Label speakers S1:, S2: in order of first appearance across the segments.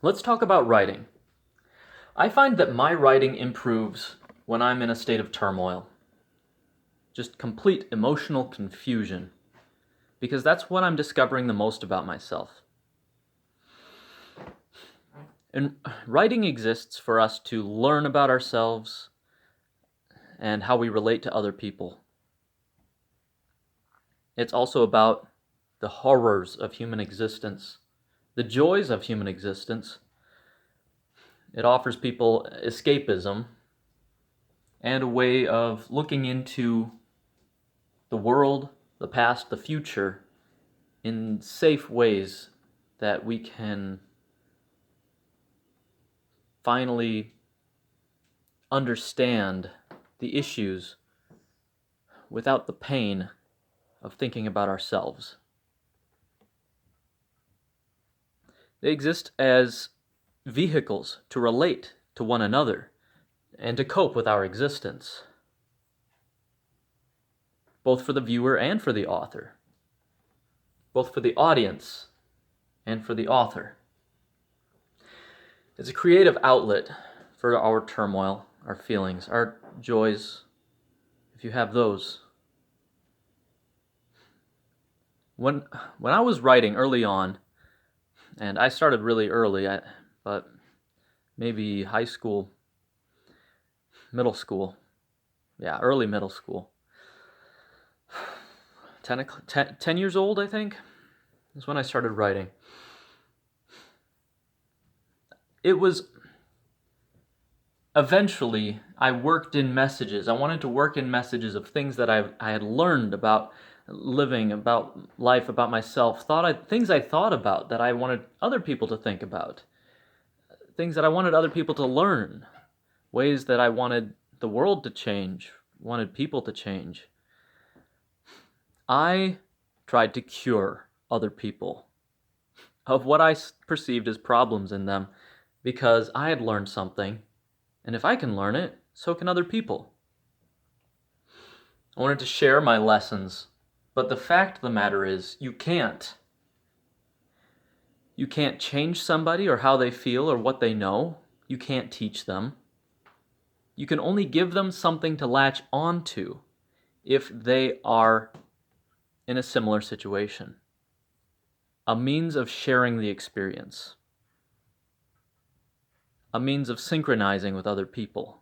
S1: Let's talk about writing. I find that my writing improves when I'm in a state of turmoil, just complete emotional confusion, because that's what I'm discovering the most about myself. And writing exists for us to learn about ourselves and how we relate to other people. It's also about the horrors of human existence, the joys of human existence. It offers people escapism and a way of looking into the world, the past, the future in safe ways that we can finally understand the issues without the pain of thinking about ourselves. They exist as vehicles to relate to one another and to cope with our existence, both for the viewer and for the author, both for the audience and for the author. It's a creative outlet for our turmoil, our feelings, our joys, if you have those. When I was writing early on, and I started really early, but maybe high school, middle school, early middle school, 10 years old, I think, is when I started writing. It was eventually, I worked in messages. I wanted to work in messages of things that I had learned about living, about life, about myself, things I thought about that I wanted other people to think about, things that I wanted other people to learn, ways that I wanted the world to change, wanted people to change. I tried to cure other people of what I perceived as problems in them because I had learned something, and if I can learn it, so can other people. I wanted to share my lessons, but the fact of the matter is, you can't. You can't change somebody or how they feel or what they know. You can't teach them. You can only give them something to latch onto if they are in a similar situation. A means of sharing the experience. A means of synchronizing with other people.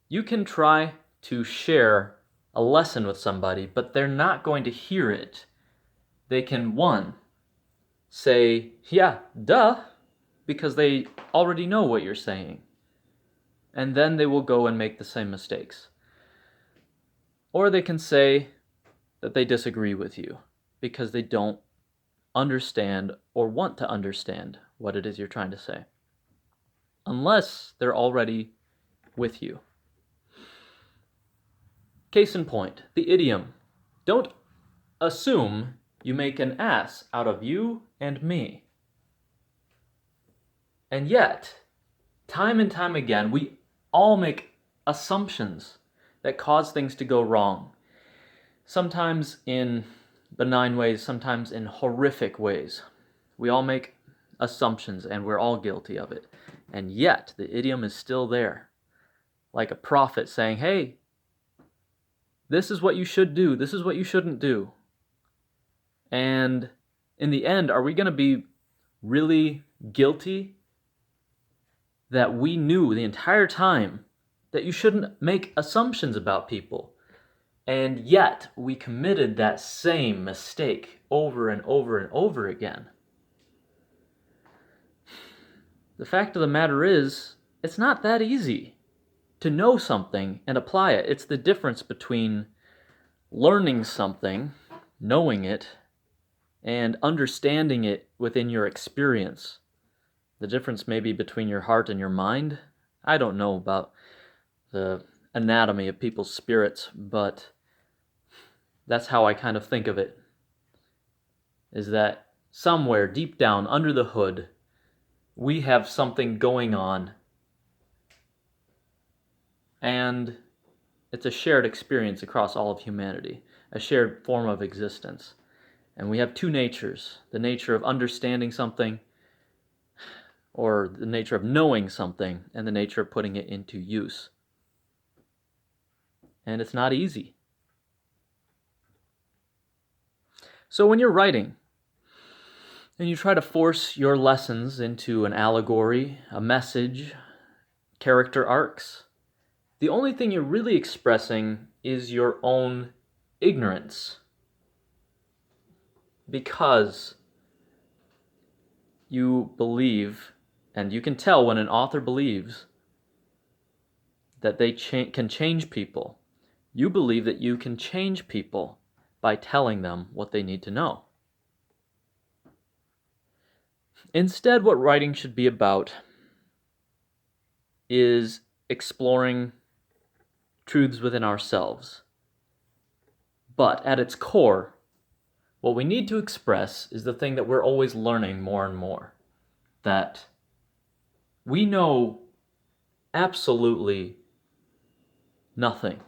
S1: You can try to share a lesson with somebody, but they're not going to hear it. They can, one, say, yeah, duh, because they already know what you're saying. And then they will go and make the same mistakes. Or they can say that they disagree with you because they don't understand or want to understand what it is you're trying to say, unless they're already with you. Case in point, the idiom, don't assume you make an ass out of you and me. And yet, time and time again, we all make assumptions that cause things to go wrong. Sometimes in benign ways, sometimes in horrific ways. We all make assumptions and we're all guilty of it. And yet, the idiom is still there. Like a prophet saying, hey, this is what you should do, this is what you shouldn't do. And in the end, are we going to be really guilty that we knew the entire time that you shouldn't make assumptions about people? And yet, we committed that same mistake over and over and over again. The fact of the matter is, it's not that easy to know something and apply it. It's the difference between learning something, knowing it, and understanding it within your experience. The difference maybe between your heart and your mind. I don't know about the anatomy of people's spirits, but that's how I kind of think of it. Is that somewhere deep down under the hood, we have something going on, and it's a shared experience across all of humanity, a shared form of existence. And we have two natures, the nature of understanding something, or the nature of knowing something, and the nature of putting it into use. And it's not easy. So when you're writing, and you try to force your lessons into an allegory, a message, character arcs, the only thing you're really expressing is your own ignorance. Because you believe, and you can tell when an author believes that they can change people. You believe that you can change people by telling them what they need to know. Instead, what writing should be about is exploring truths within ourselves. But at its core, what we need to express is the thing that we're always learning more and more. That we know absolutely nothing